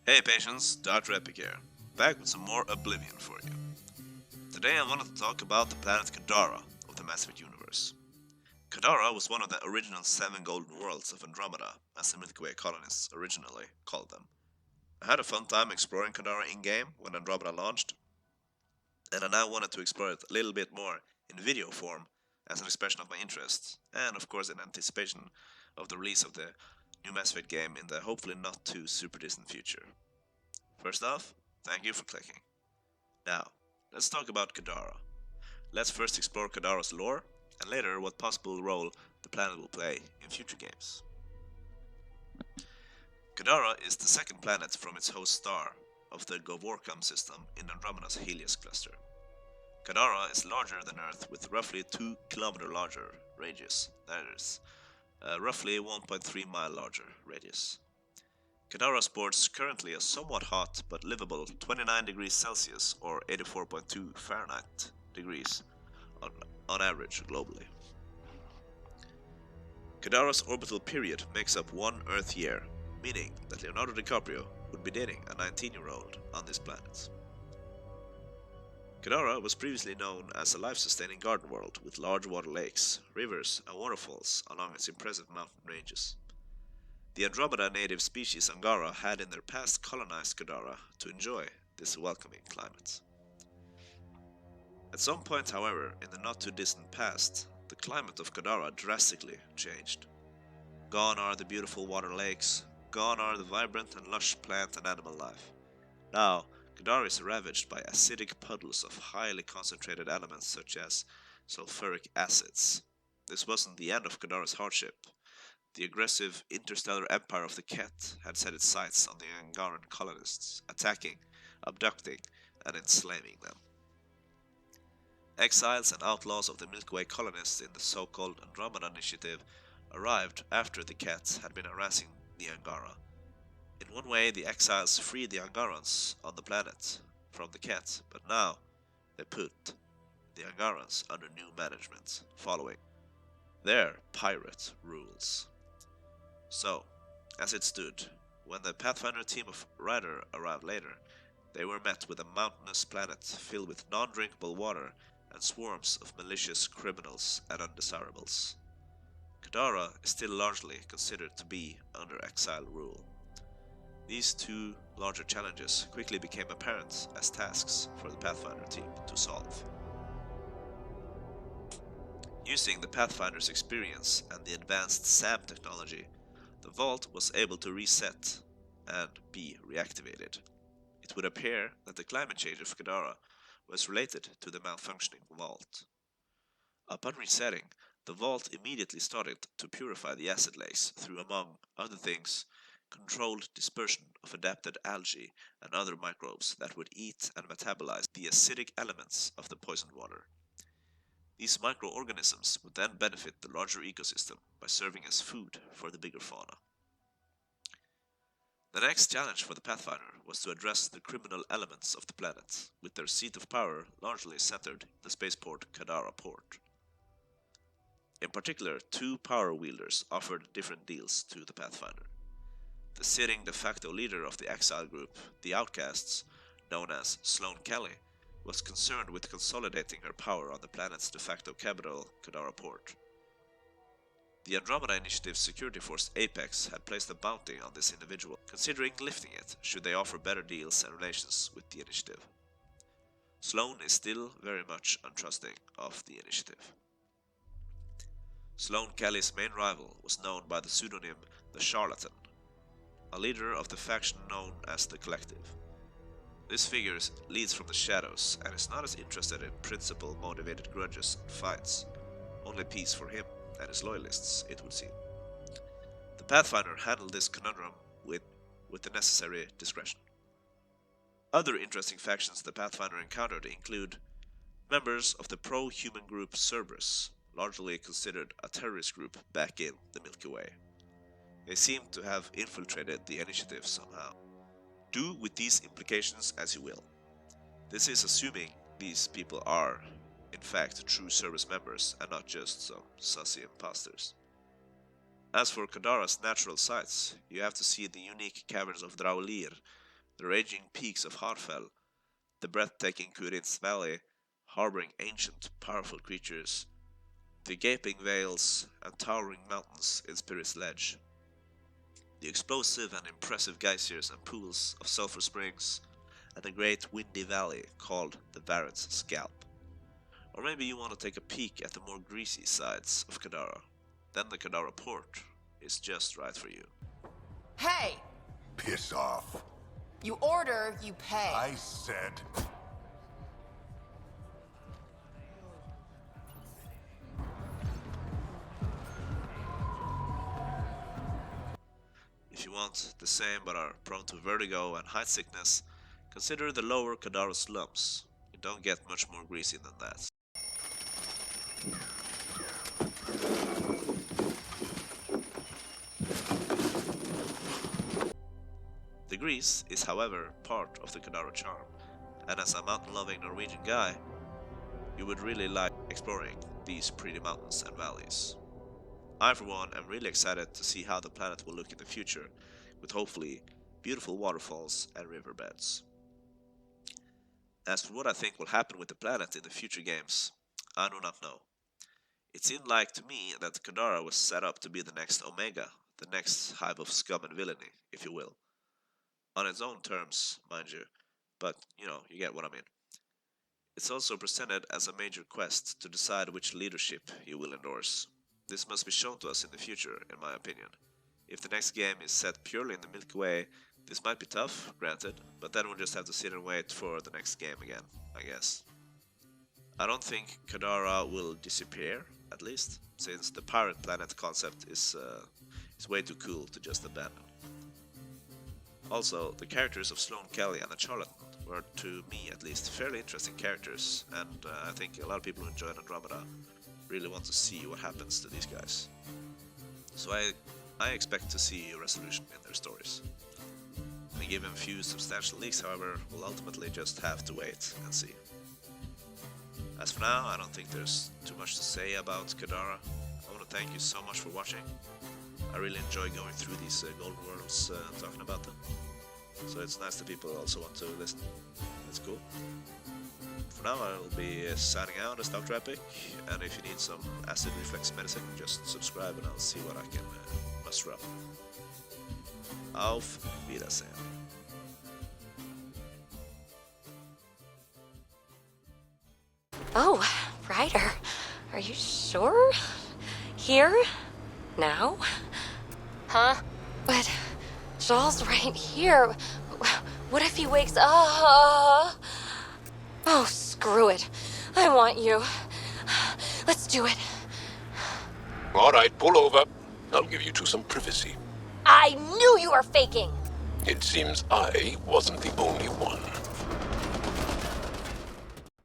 Hey patients, Dr. Epic here, back with some more Oblivion for you. Today I wanted to talk about the planet Kadara of the Mass Effect universe. Kadara was one of the original 7 golden worlds of Andromeda, as the Milky Way colonists originally called them. I had a fun time exploring Kadara in-game when Andromeda launched, and I now wanted to explore it a little bit more in video form as an expression of my interest, and of course in anticipation of the release of the new Mass Effect game in the hopefully not too super distant future. First off, thank you for clicking. Now, let's talk about Kadara. Let's first explore Kadara's lore, and later what possible role the planet will play in future games. Kadara is the second planet from its host star of the Govorkam system in Andromeda's Helios cluster. Kadara is larger than Earth with roughly 2 km larger radius, that is, roughly 1.3 mile larger radius. Kadara sports currently a somewhat hot but livable 29 degrees Celsius or 84.2 Fahrenheit degrees on, on average globally. Kadara's orbital period makes up one Earth year, meaning that Leonardo DiCaprio would be dating a 19-year-old on this planet. Kadara was previously known as a life-sustaining garden world with large water lakes, rivers, and waterfalls along its impressive mountain ranges. The Andromeda native species Angara had in their past colonized Kadara to enjoy this welcoming climate. At some point, however, in the not too distant past, the climate of Kadara drastically changed. Gone are the beautiful water lakes, gone are the vibrant and lush plant and animal life. Now, Kadara is ravaged by acidic puddles of highly concentrated elements such as sulfuric acids. This wasn't the end of Kadara's hardship. The aggressive interstellar empire of the Ket had set its sights on the Angaran colonists, attacking, abducting, and enslaving them. Exiles and outlaws of the Milky Way colonists in the so-called Andromeda Initiative arrived after the Ket had been harassing the Angara. In one way, the exiles freed the Angarans on the planet from the Ket, but now they put the Angarans under new management, following their pirate rules. So, as it stood, when the Pathfinder team of Ryder arrived later, they were met with a mountainous planet filled with non-drinkable water and swarms of malicious criminals and undesirables. Kadara is still largely considered to be under exile rule. These two larger challenges quickly became apparent as tasks for the Pathfinder team to solve. Using the Pathfinder's experience and the advanced SAM technology, the vault was able to reset and be reactivated. It would appear that the climate change of Kadara was related to the malfunctioning vault. Upon resetting, the vault immediately started to purify the acid lakes through, among other things, controlled dispersion of adapted algae and other microbes that would eat and metabolize the acidic elements of the poisoned water. These microorganisms would then benefit the larger ecosystem by serving as food for the bigger fauna. The next challenge for the Pathfinder was to address the criminal elements of the planet, with their seat of power largely centered in the spaceport Kadara port. In particular, two power wielders offered different deals to the Pathfinder. The sitting de facto leader of the exile group, the Outcasts, known as Sloane Kelly, was concerned with consolidating her power on the planet's de facto capital, Kadara port. The Andromeda Initiative's security force Apex had placed a bounty on this individual, considering lifting it should they offer better deals and relations with the Initiative. Sloane is still very much untrusting of the Initiative. Sloane Kelly's main rival was known by the pseudonym The Charlatan, a leader of the faction known as the Collective. This figure leads from the shadows and is not as interested in principle-motivated grudges and fights, only peace for him and his loyalists, it would seem. The Pathfinder handled this conundrum with the necessary discretion. Other interesting factions the Pathfinder encountered include members of the pro-human group Cerberus, largely considered a terrorist group back in the Milky Way. They seem to have infiltrated the Initiative somehow. Do with these implications as you will. This is assuming these people are, in fact, true service members and not just some sussy imposters. As for Kadara's natural sights, you have to see the unique caverns of Draulir, the raging peaks of Harfell, the breathtaking Kurin's Valley, harboring ancient, powerful creatures, the gaping vales and towering mountains in Spirit's Ledge, the explosive and impressive geysers and pools of sulfur springs, and the great windy valley called the Varren's Scalp. Or maybe you want to take a peek at the more greasy sides of Kadara. Then the Kadara port is just right for you. Hey! Piss off. You order, you pay. I said... If you want the same but are prone to vertigo and height sickness, consider the lower Kadara slums. You don't get much more greasy than that. The grease is, however, part of the Kadara charm, and as a mountain-loving Norwegian guy, you would really like exploring these pretty mountains and valleys. I, for one, am really excited to see how the planet will look in the future, with hopefully beautiful waterfalls and riverbeds. As for what I think will happen with the planet in the future games, I do not know. It seemed like to me that Kadara was set up to be the next Omega, the next hive of scum and villainy, if you will. On its own terms, mind you, but you get what I mean. It's also presented as a major quest to decide which leadership you will endorse. This must be shown to us in the future, in my opinion. If the next game is set purely in the Milky Way, this might be tough, granted, but then we'll just have to sit and wait for the next game again, I guess. I don't think Kadara will disappear, at least, since the pirate planet concept is way too cool to just abandon. Also, the characters of Sloane Kelly and the Charlatan were, to me at least, fairly interesting characters, and I think a lot of people who enjoyed Andromeda really want to see what happens to these guys. So I expect to see a resolution in their stories. And given few substantial leaks, however, we'll ultimately just have to wait and see. As for now, I don't think there's too much to say about Kadara. I want to thank you so much for watching. I really enjoy going through these golden worlds and talking about them. So it's nice that people also want to listen. That's cool. For now, I'll be signing out as Dr. Epic, and if you need some acid reflux medicine, just subscribe and I'll see what I can muster up. Auf Wiedersehen. Oh, Ryder, are you sure? Here? Now? Huh? But Joel's right here. What if he wakes up? Oh, screw it. I want you. Let's do it. All right, pull over. I'll give you two some privacy. I knew you were faking. It seems I wasn't the only one.